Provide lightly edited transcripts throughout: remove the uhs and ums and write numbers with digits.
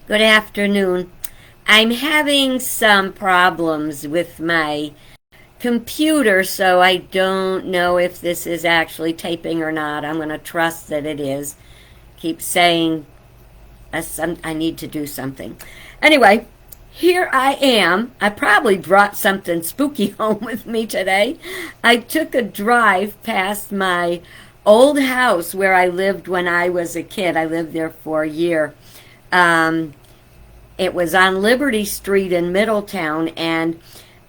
Good afternoon. I'm having some problems with my computer, so I don't know if this is actually taping or not. I'm going to trust that it is. Keep saying I need to do something. Anyway, here I am. I probably brought something spooky home with me today. I took a drive past my old house where I lived when I was a kid. I lived there for a year. Um, it was on Liberty Street in Middletown, and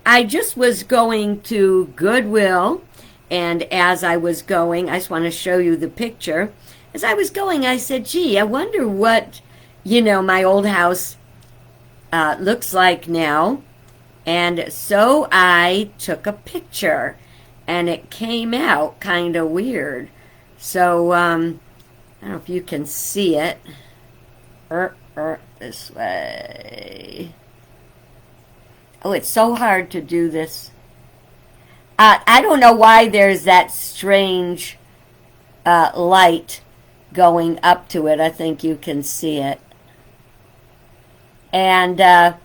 I just was going to Goodwill, and as I was going, I just want to show you the picture. As I was going, I said, gee, I wonder what, my old house looks like now. And so I took a picture, and it came out kind of weird. So, I don't know if you can see it. This way. Oh, it's so hard to do this. I don't know why there's that strange light going up to it. I think you can see it. And I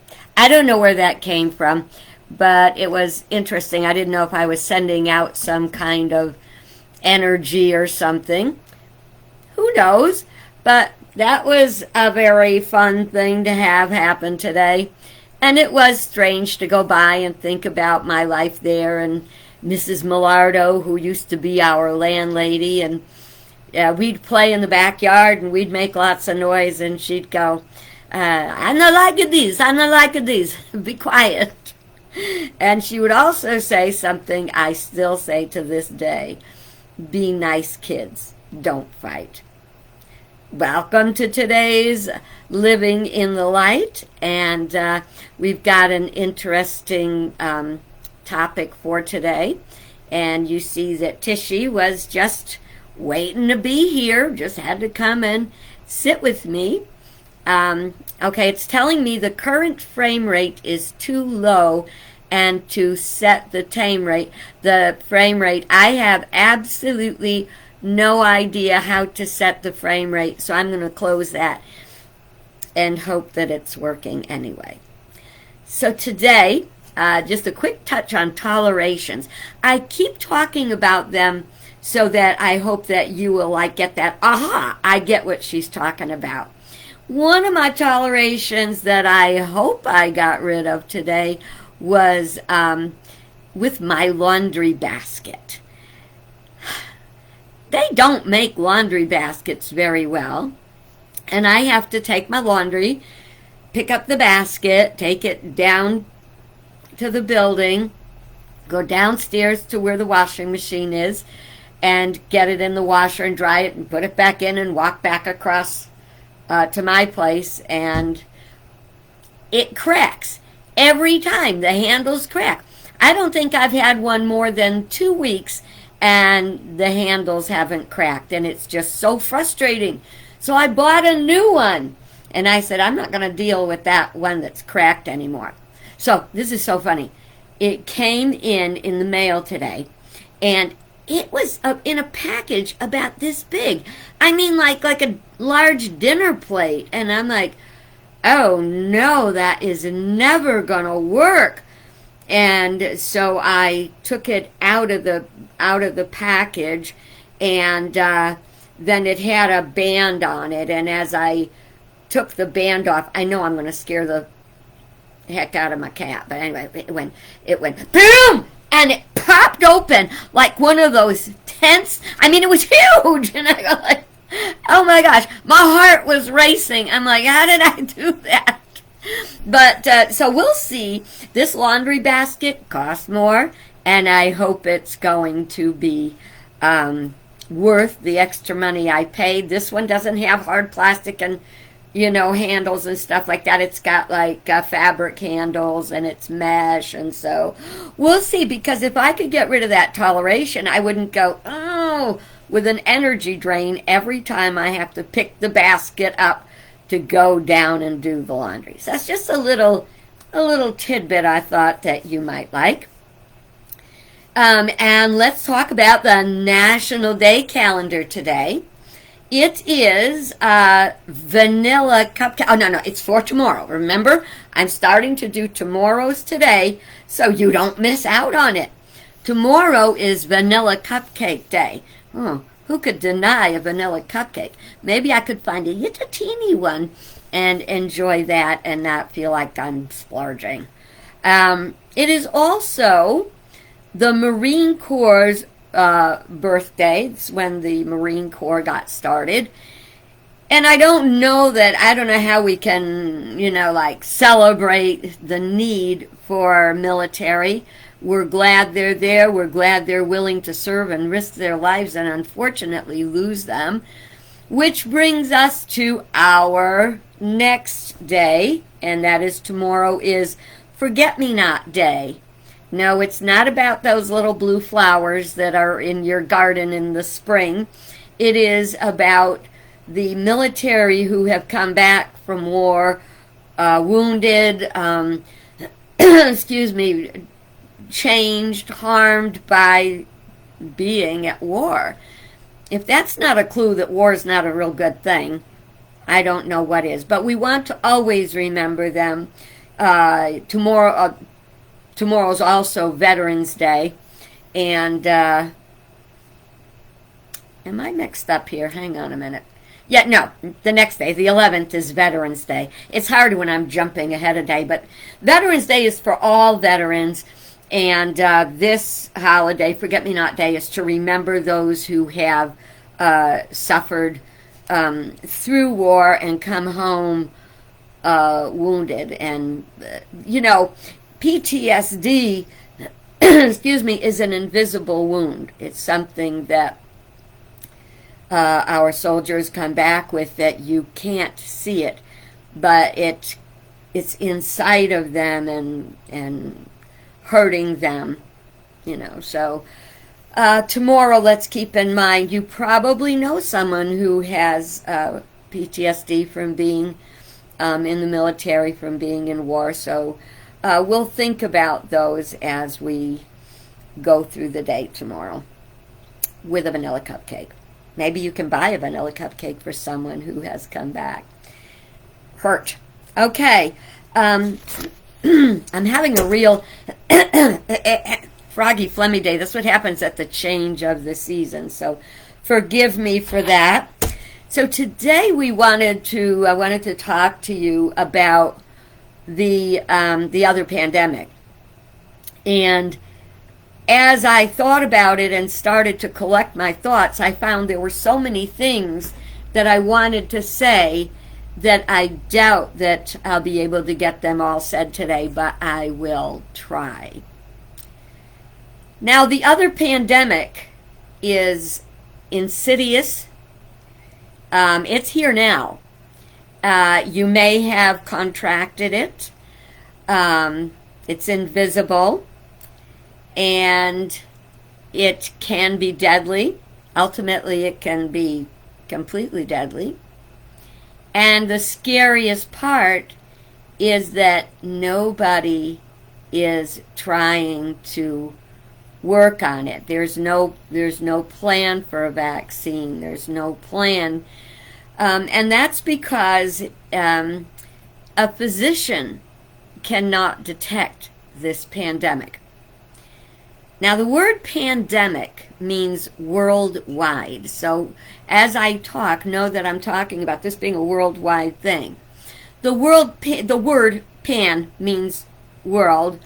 don't know where that came from, but it was interesting. I didn't know if I was sending out some kind of energy or something. Who knows? But that was a very fun thing to have happen today. And it was strange to go by and think about my life there and Mrs. Millardo, who used to be our landlady. And we'd play in the backyard and we'd make lots of noise. And she'd go, I'm not like this, I'm not like this, be quiet. And she would also say something I still say to this day: be nice kids, don't fight. Welcome to today's Living in the Light, and we've got an interesting topic for today. And you see that Tishy was just waiting to be here, just had to come and sit with me. Okay, it's telling me the current frame rate is too low, and to set the frame rate, I have absolutely no idea how to set the frame rate, so I'm going to close that and hope that it's working anyway. So today, just a quick touch on tolerations. I keep talking about them so that I hope that you will get that, aha, I get what she's talking about. One of my tolerations that I hope I got rid of today was with my laundry basket. They don't make laundry baskets very well, and I have to take my laundry, pick up the basket, take it down to the building, go downstairs to where the washing machine is, and get it in the washer and dry it and put it back in and walk back across to my place, and it cracks. Every time the handles crack. I don't think I've had one more than 2 weeks and the handles haven't cracked, and it's just so frustrating. So I bought a new one, and I said, I'm not going to deal with that one that's cracked anymore. So this is so funny. It came in the mail today, and it was in a package about this big. I mean, like a large dinner plate. And I'm like, oh no, that is never going to work. And so I took it out of the package, and then it had a band on it. And as I took the band off, I know I'm going to scare the heck out of my cat. But anyway, it went boom, and it popped open like one of those tents. I mean, it was huge, and I go like, oh my gosh, my heart was racing. I'm like, how did I do that? But so we'll see. This laundry basket costs more, and I hope it's going to be worth the extra money I paid. This one doesn't have hard plastic and handles and stuff like that. It's got fabric handles, and it's mesh, and so we'll see. Because if I could get rid of that toleration, I wouldn't go with an energy drain every time I have to pick the basket up to go down and do the laundry. So that's just a little tidbit I thought that you might like. And let's talk about the National Day calendar today. It is vanilla cupcake. Oh, no, it's for tomorrow. Remember, I'm starting to do tomorrow's today, so you don't miss out on it. Tomorrow is vanilla cupcake day. Oh, who could deny a vanilla cupcake? Maybe I could find a little teeny one and enjoy that and not feel like I'm splurging. It is also the Marine Corps' birthday. It's when the Marine Corps got started. And I don't know how we can, like celebrate the need for military. We're glad they're there. We're glad they're willing to serve and risk their lives and unfortunately lose them. Which brings us to our next day, and that is tomorrow is Forget-Me-Not Day. No, it's not about those little blue flowers that are in your garden in the spring. It is about the military who have come back from war, wounded, changed, harmed by being at war. If that's not a clue that war is not a real good thing, I don't know what is. But we want to always remember them. Tomorrow's also Veterans Day. And, am I mixed up here? Hang on a minute. Yeah, no, the next day, the 11th, is Veterans Day. It's hard when I'm jumping ahead a day, but Veterans Day is for all veterans. And this holiday, Forget-Me-Not Day, is to remember those who have suffered through war and come home wounded. And, PTSD, is an invisible wound. It's something that our soldiers come back with that you can't see it, but it's inside of them and hurting them, So tomorrow, let's keep in mind, you probably know someone who has PTSD from being in the military, from being in war, so we'll think about those as we go through the day tomorrow with a vanilla cupcake. Maybe you can buy a vanilla cupcake for someone who has come back hurt. Okay. I'm having a real froggy, phlegmy day. That's what happens at the change of the season. So forgive me for that. So today I wanted to talk to you about the other pandemic. And as I thought about it and started to collect my thoughts, I found there were so many things that I wanted to say that I doubt that I'll be able to get them all said today, but I will try. Now, the other pandemic is Insidious. It's here now. You may have contracted it. It's invisible. And it can be deadly. Ultimately, it can be completely deadly. And the scariest part is that nobody is trying to work on it. There's no plan for a vaccine. There's no plan. And that's because a physician cannot detect this pandemic. Now, the word pandemic means worldwide. So as I talk, know that I'm talking about this being a worldwide thing. The word pan means world.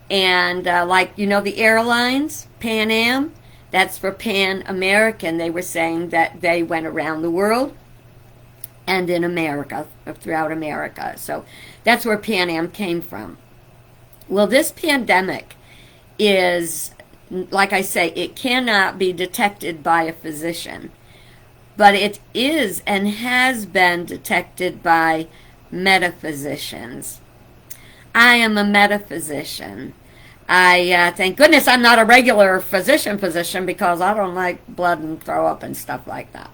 And the airlines, Pan Am, that's for Pan American. They were saying that they went around the world and in America, throughout America. So that's where Pan Am came from. Well, this pandemic is, like I say, it cannot be detected by a physician, but it is and has been detected by metaphysicians. I am a metaphysician. Thank goodness I'm not a regular physician because I don't like blood and throw up and stuff like that.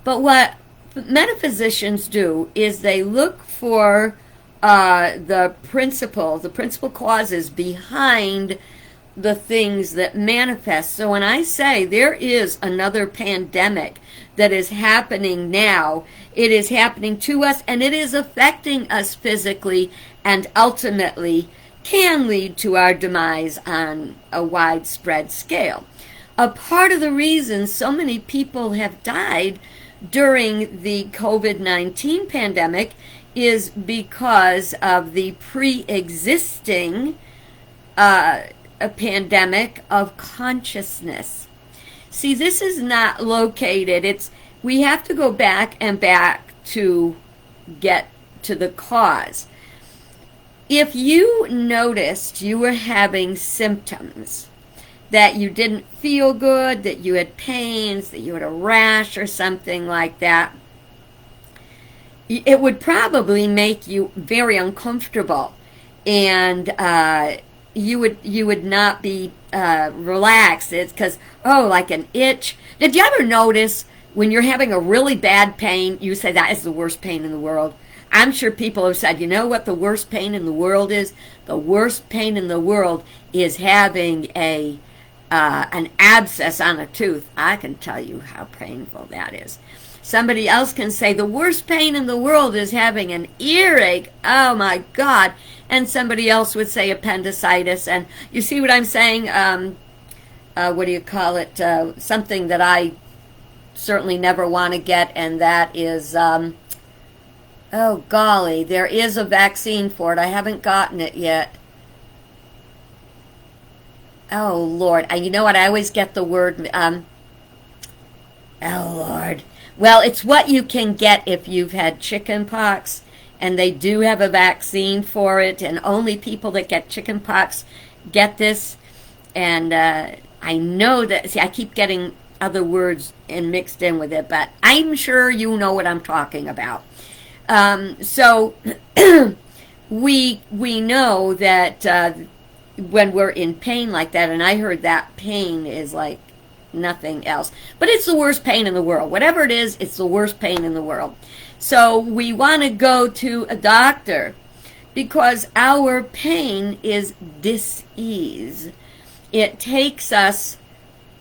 But what metaphysicians do is they look for the principal causes behind the things that manifest. So when I say there is another pandemic that is happening now, it is happening to us and it is affecting us physically and ultimately can lead to our demise on a widespread scale. A part of the reason so many people have died during the COVID-19 pandemic is because of the pre-existing a pandemic of consciousness. See, this is not located. We have to go back and back to get to the cause. If you noticed you were having symptoms, that you didn't feel good, that you had pains, that you had a rash or something like that, it would probably make you very uncomfortable, and you would not be relaxed. It's because, like an itch. Did you ever notice when you're having a really bad pain, you say that is the worst pain in the world? I'm sure people have said, you know what the worst pain in the world is? The worst pain in the world is having an abscess on a tooth. I can tell you how painful that is. Somebody else can say the worst pain in the world is having an earache. Oh my God. And somebody else would say appendicitis. And you see what I'm saying? What do you call it? Something that I certainly never want to get, and that is, oh golly, there is a vaccine for it. I haven't gotten it yet. Oh Lord, you know what? I always get the word, oh Lord. Well, it's what you can get if you've had chicken pox, and they do have a vaccine for it, and only people that get chicken pox get this. And I know that, see, I keep getting other words mixed in with it, but I'm sure you know what I'm talking about. So we know that when we're in pain like that, and I heard that pain is like nothing else. But it's the worst pain in the world. Whatever it is, it's the worst pain in the world. So we want to go to a doctor because our pain is dis-ease. It takes us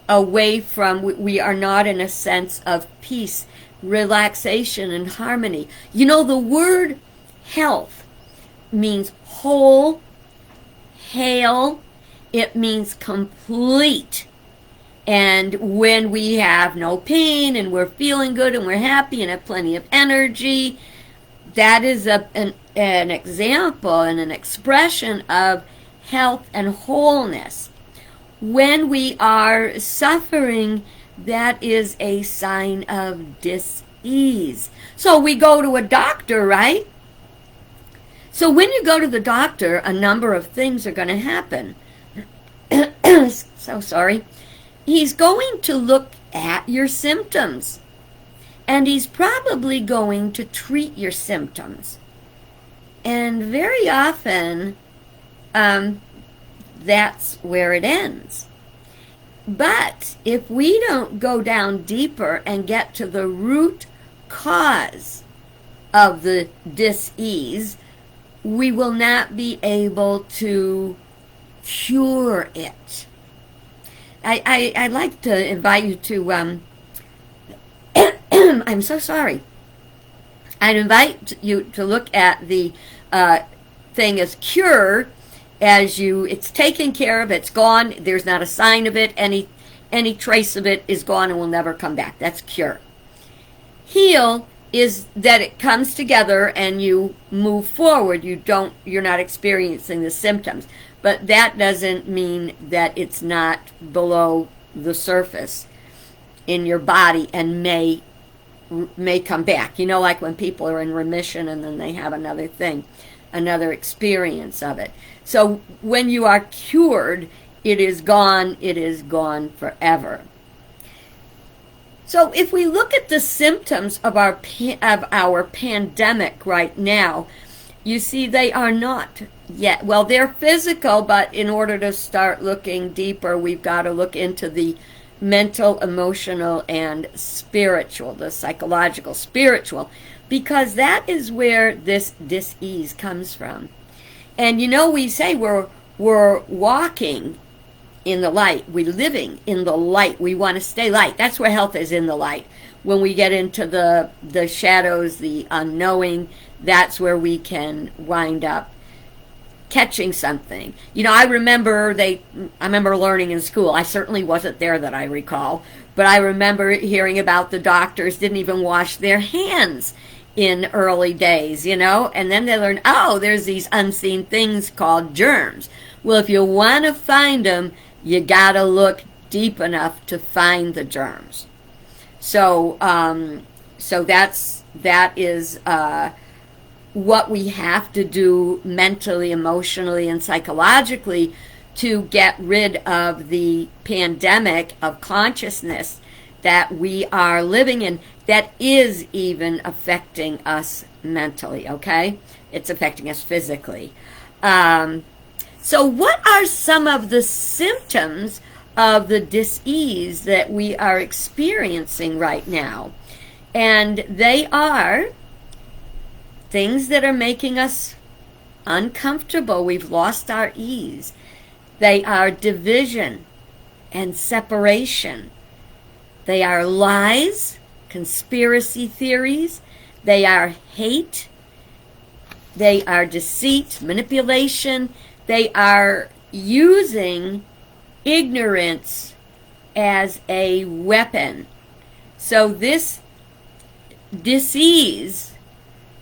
away from, we are not in a sense of peace, relaxation, and harmony. You know, the word health means whole, hale, it means complete. And when we have no pain and we're feeling good and we're happy and have plenty of energy, that is an example and an expression of health and wholeness. When we are suffering, that is a sign of dis-ease. So we go to a doctor, right? So when you go to the doctor, a number of things are going to happen. So sorry. He's going to look at your symptoms, and he's probably going to treat your symptoms. And very often, that's where it ends. But if we don't go down deeper and get to the root cause of the dis-ease, we will not be able to cure it. I'd like to invite you to, I'm so sorry. I'd invite you to look at the thing as cure, as it's taken care of, it's gone, there's not a sign of it, any trace of it is gone and will never come back. That's cure. Heal is that it comes together and you move forward. You're not experiencing the symptoms. But that doesn't mean that it's not below the surface in your body and may come back. You know, like when people are in remission and then they have another thing, another experience of it. So when you are cured, it is gone forever. So if we look at the symptoms of our pandemic right now, you see they are not yet, well, they're physical, but in order to start looking deeper, we've got to look into the mental, emotional, and spiritual, the psychological, spiritual, because that is where this dis-ease comes from. And you know, we say we're walking in the light. We're living in the light. We want to stay light. That's where health is, in the light. When we get into the shadows, the unknowing, that's where we can wind up catching something. I remember learning in school. I certainly wasn't there that I recall, but I remember hearing about the doctors didn't even wash their hands in early days, and then they learned, oh, there's these unseen things called germs. Well, if you want to find them, you gotta look deep enough to find the germs. So that is what we have to do mentally, emotionally, and psychologically to get rid of the pandemic of consciousness that we are living in, that is even affecting us mentally, okay? It's affecting us physically. So what are some of the symptoms of the dis-ease that we are experiencing right now? And they are things that are making us uncomfortable. We've lost our ease. They are division and separation. They are lies, conspiracy theories. They are hate. They are deceit, manipulation. They are using ignorance as a weapon. So this disease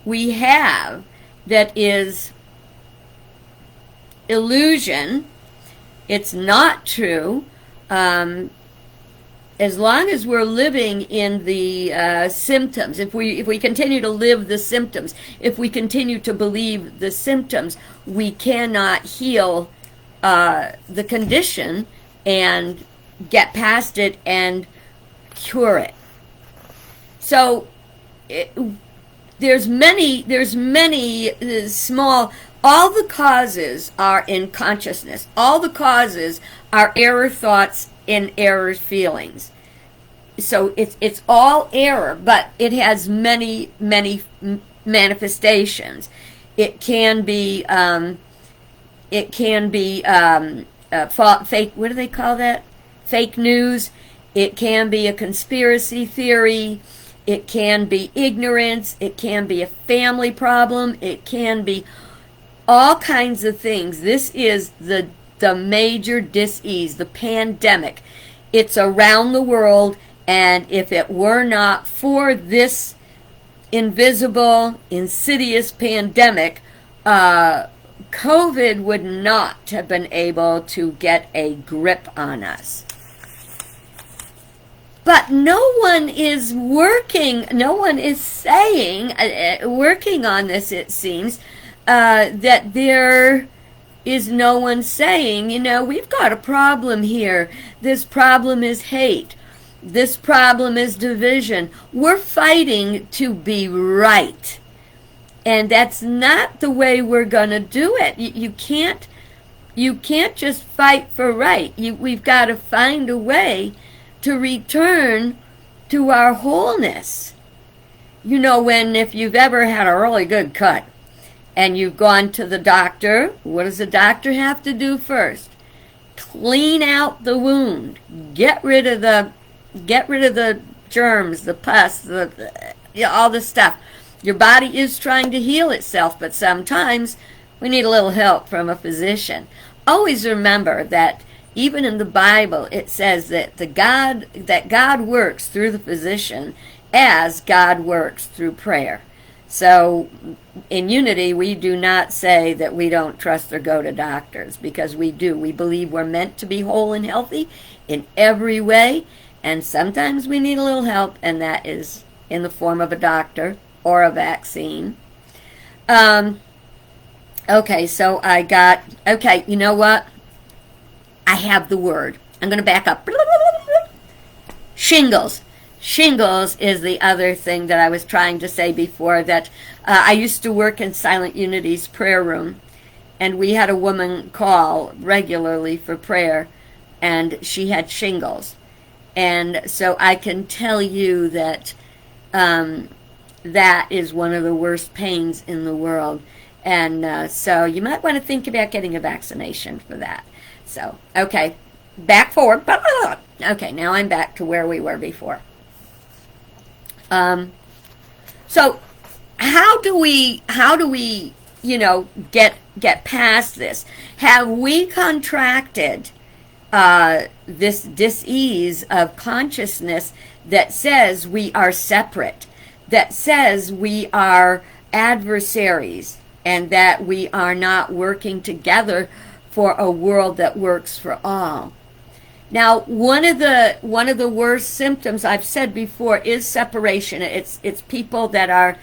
we have that is illusion, it's not true. As long as we're living in the symptoms, if we continue to live the symptoms, if we continue to believe the symptoms, we cannot heal the condition and get past it and cure it. So there's many small. All the causes are in consciousness. All the causes are error thoughts and error feelings. So it's all error, but it has many manifestations. It can be fake. What do they call that? Fake news. It can be a conspiracy theory. It can be ignorance. It can be a family problem. It can be all kinds of things. This is the major dis-ease, the pandemic. It's around the world, and if it were not for this invisible, insidious pandemic, COVID would not have been able to get a grip on us. But no one is working, no one is saying, working on this, it seems, that there is no one saying, we've got a problem here. This problem is hate. This problem is division. We're fighting to be right. And that's not the way we're going to do it. You can't just fight for right. We've got to find a way to return to our wholeness. If you've ever had a really good cut and you've gone to the doctor, what does the doctor have to do first? Clean out the wound. Get rid of the germs, the pus, all the stuff. Your body is trying to heal itself, but sometimes we need a little help from a physician. Always remember that even in the Bible, it says that God works through the physician as God works through prayer. So in Unity, we do not say that we don't trust or go to doctors, because we do. We believe we're meant to be whole and healthy in every way, and sometimes we need a little help, and that is in the form of a doctor or a vaccine. Okay, so you know what? I have the word. I'm going to back up. Shingles. Shingles is the other thing that I was trying to say before, that I used to work in Silent Unity's prayer room, and we had a woman call regularly for prayer, and she had shingles. And so I can tell you that that is one of the worst pains in the world. And so you might want to think about getting a vaccination for that. So, okay, back forward. Okay, now I'm back to where we were before. So how do we get past this? Have we contracted this dis-ease of consciousness that says we are separate, that says we are adversaries, and that we are not working together for a world that works for all? Now, one of the worst symptoms, I've said before, is separation. It's people that are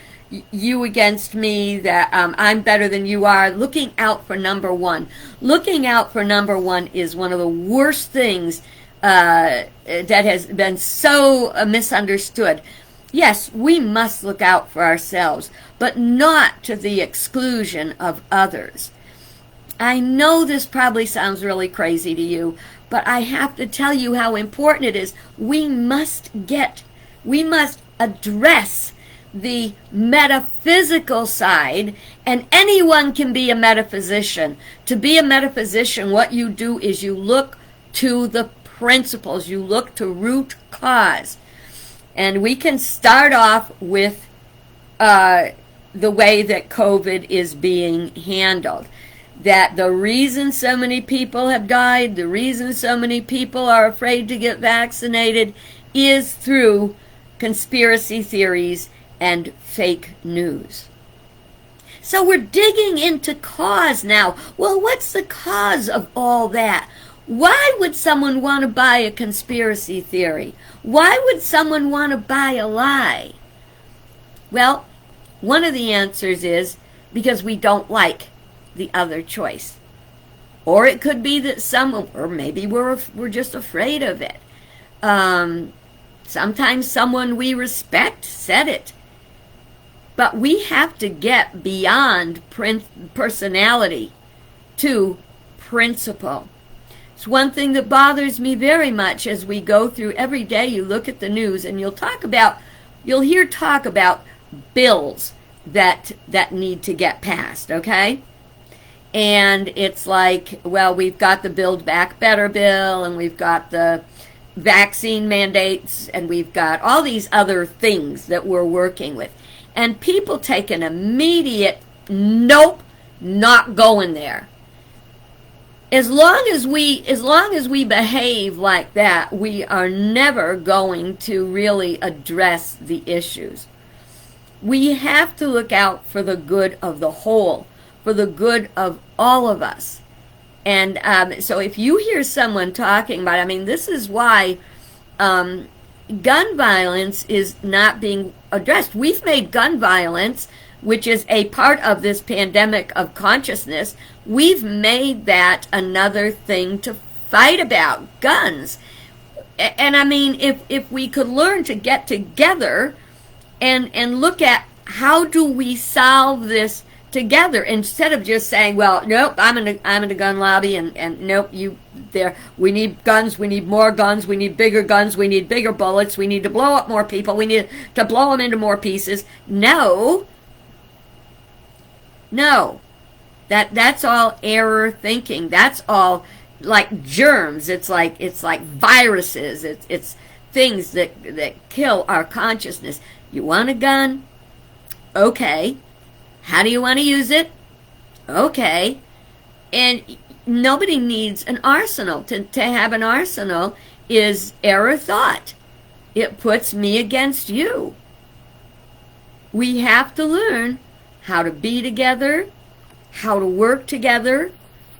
you against me, that I'm better than you are, looking out for number one. Looking out for number one is one of the worst things that has been so misunderstood. Yes, we must look out for ourselves, but not to the exclusion of others. I know this probably sounds really crazy to you, but I have to tell you how important it is. We must address the metaphysical side, and anyone can be a metaphysician. To be a metaphysician, what you do is you look to the principles, you look to root cause. And we can start off with the way that COVID is being handled. That the reason so many people have died, the reason so many people are afraid to get vaccinated, is through conspiracy theories and fake news. So we're digging into cause now. Well, what's the cause of all that? Why would someone want to buy a conspiracy theory? Why would someone want to buy a lie? Well, one of the answers is because we don't like the other choice. Or it could be that or maybe we're just afraid of it. Sometimes someone we respect said it. But we have to get beyond personality to principle. It's one thing that bothers me very much as we go through every day. You look at the news and you'll hear talk about bills that need to get passed, okay? And it's like, well, we've got the Build Back Better bill, and we've got the vaccine mandates, and we've got all these other things that we're working with. And people take an immediate, nope, not going there. As long as we behave like that, we are never going to really address the issues. We have to look out for the good of the whole, for the good of all of us. And so if you hear someone talking about, this is why gun violence is not being addressed. We've made gun violence, which is a part of this pandemic of consciousness, we've made that another thing to fight about, guns. And if we could learn to get together and look at how do we solve this together, instead of just saying, well, nope, I'm in the gun lobby, and nope, we need guns, we need more guns, we need bigger guns, we need bigger bullets, we need to blow up more people, we need to blow them into more pieces. No, that's all error thinking. That's all like germs. It's like viruses. It's things that kill our consciousness. You want a gun? Okay. How do you want to use it? Okay. And nobody needs an arsenal. To have an arsenal is error thought. It puts me against you. We have to learn how to be together, how to work together,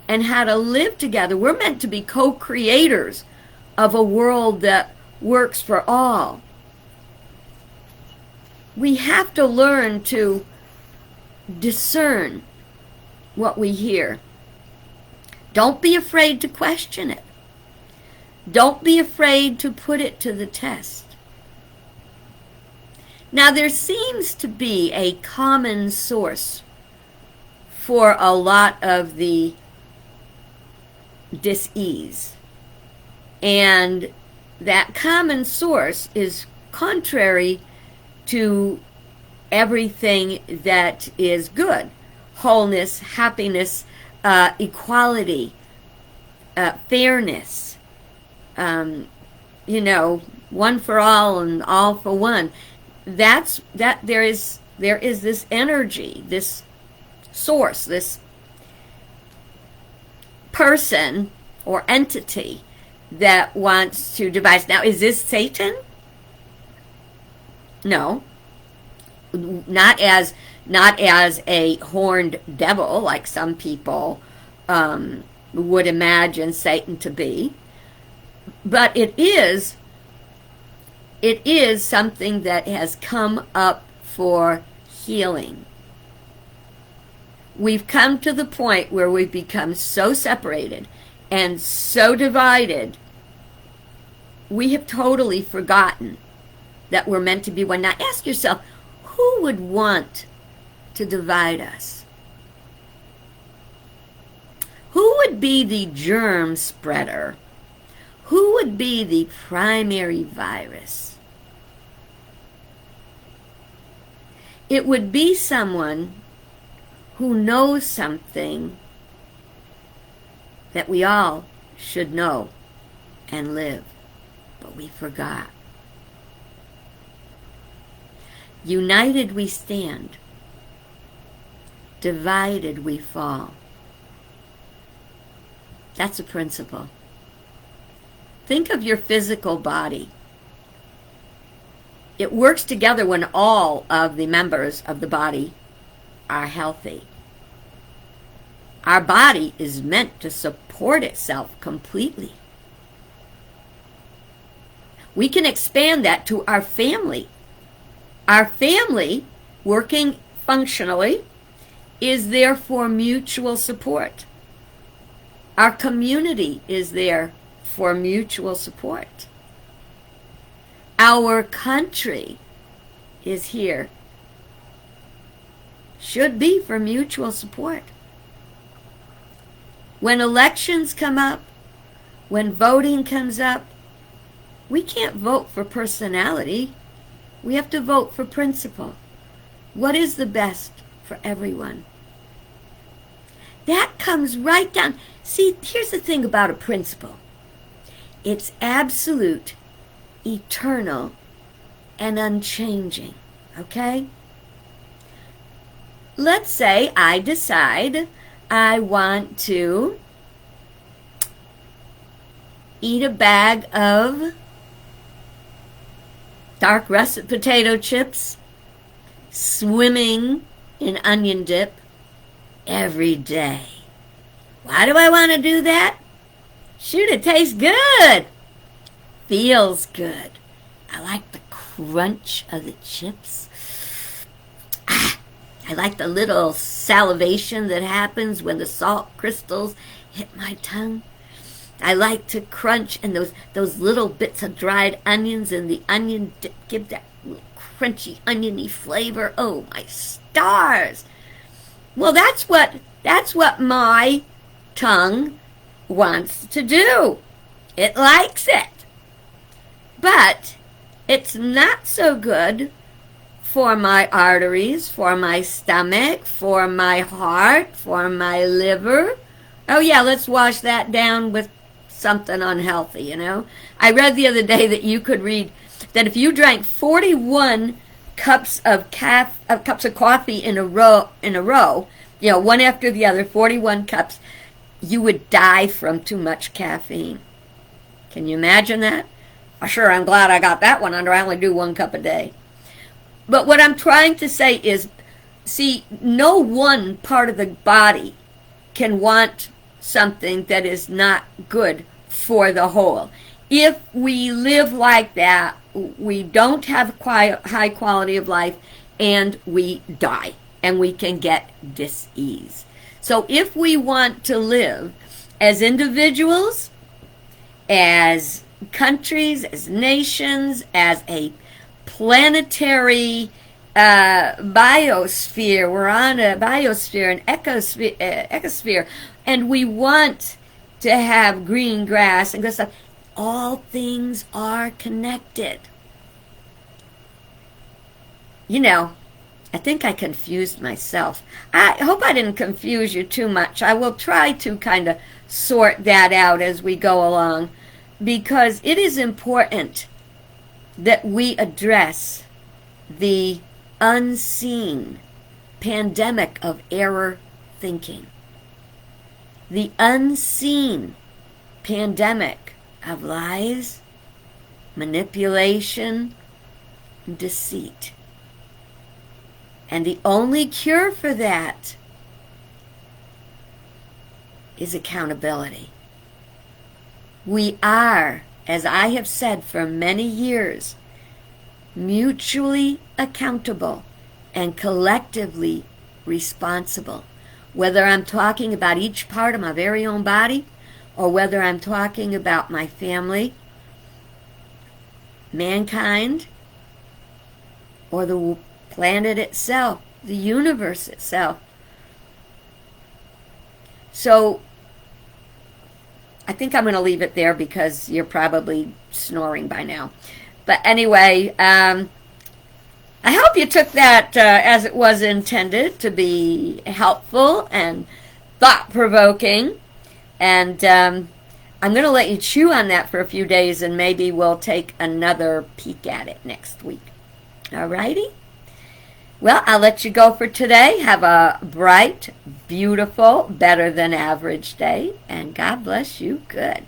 and how to live together. We're meant to be co-creators of a world that works for all. We have to learn to discern what we hear. Don't be afraid to question it. Don't be afraid to put it to the test. Now, there seems to be a common source for a lot of the dis-ease. And that common source is contrary to everything that is good. Wholeness, happiness, equality, fairness. one for all and all for one. There is this energy, this source, this person or entity that wants to divide. Now, is this Satan? No. Not as a horned devil like some people would imagine Satan to be. But it is something that has come up for healing. We've come to the point where we've become so separated and so divided, we have totally forgotten that we're meant to be one. Now ask yourself, who would want to divide us? Who would be the germ spreader? Who would be the primary virus? It would be someone who knows something that we all should know and live, but we forgot. United we stand, divided we fall. That's a principle. Think of your physical body. It works together when all of the members of the body are healthy. Our body is meant to support itself completely. We can expand that to our family. Our family, working functionally, is there for mutual support. Our community is there for mutual support. Our country is here, should be for mutual support. When elections come up, when voting comes up, we can't vote for personality. We have to vote for principle. What is the best for everyone? That comes right down. See, here's the thing about a principle. It's absolute, eternal, and unchanging. Okay? Let's say I decide I want to eat a bag of dark russet potato chips swimming in onion dip every day. Why do I want to do that? Shoot, it tastes good. Feels good. I like the crunch of the chips. I like the little salivation that happens when the salt crystals hit my tongue. I like to crunch, and those little bits of dried onions and the onion dip give that crunchy, oniony flavor. Oh, my stars. Well, that's what my tongue wants to do. It likes it. But it's not so good for my arteries, for my stomach, for my heart, for my liver. Oh yeah, let's wash that down with something unhealthy, you know. I read the other day that you could read that if you drank 41 cups of coffee in a row, you know, one after the other, 41 cups, you would die from too much caffeine. Can you imagine that? Sure, I'm glad I got that one under. I only do 1 cup a day. But what I'm trying to say is, see, no one part of the body can want something that is not good for the whole. If we live like that, we don't have high quality of life, and we die, and we can get dis-ease. So if we want to live as individuals, as countries, as nations, as a planetary biosphere, we're on a biosphere, an ecosphere, and we want to have green grass and good stuff. All things are connected. You know, I think I confused myself. I hope I didn't confuse you too much. I will try to kind of sort that out as we go along. because it is important that we address the unseen pandemic of error thinking. The unseen pandemic of lies, manipulation, and deceit. And the only cure for that is accountability. We are, as I have said for many years, mutually accountable and collectively responsible. Whether I'm talking about each part of my very own body, or whether I'm talking about my family, mankind, or the planet itself, the universe itself. So I think I'm going to leave it there because you're probably snoring by now. But anyway, I hope you took that as it was intended, to be helpful and thought-provoking. And I'm going to let you chew on that for a few days, and maybe we'll take another peek at it next week. Alrighty? Well, I'll let you go for today. Have a bright, beautiful, better than average day, and God bless you good.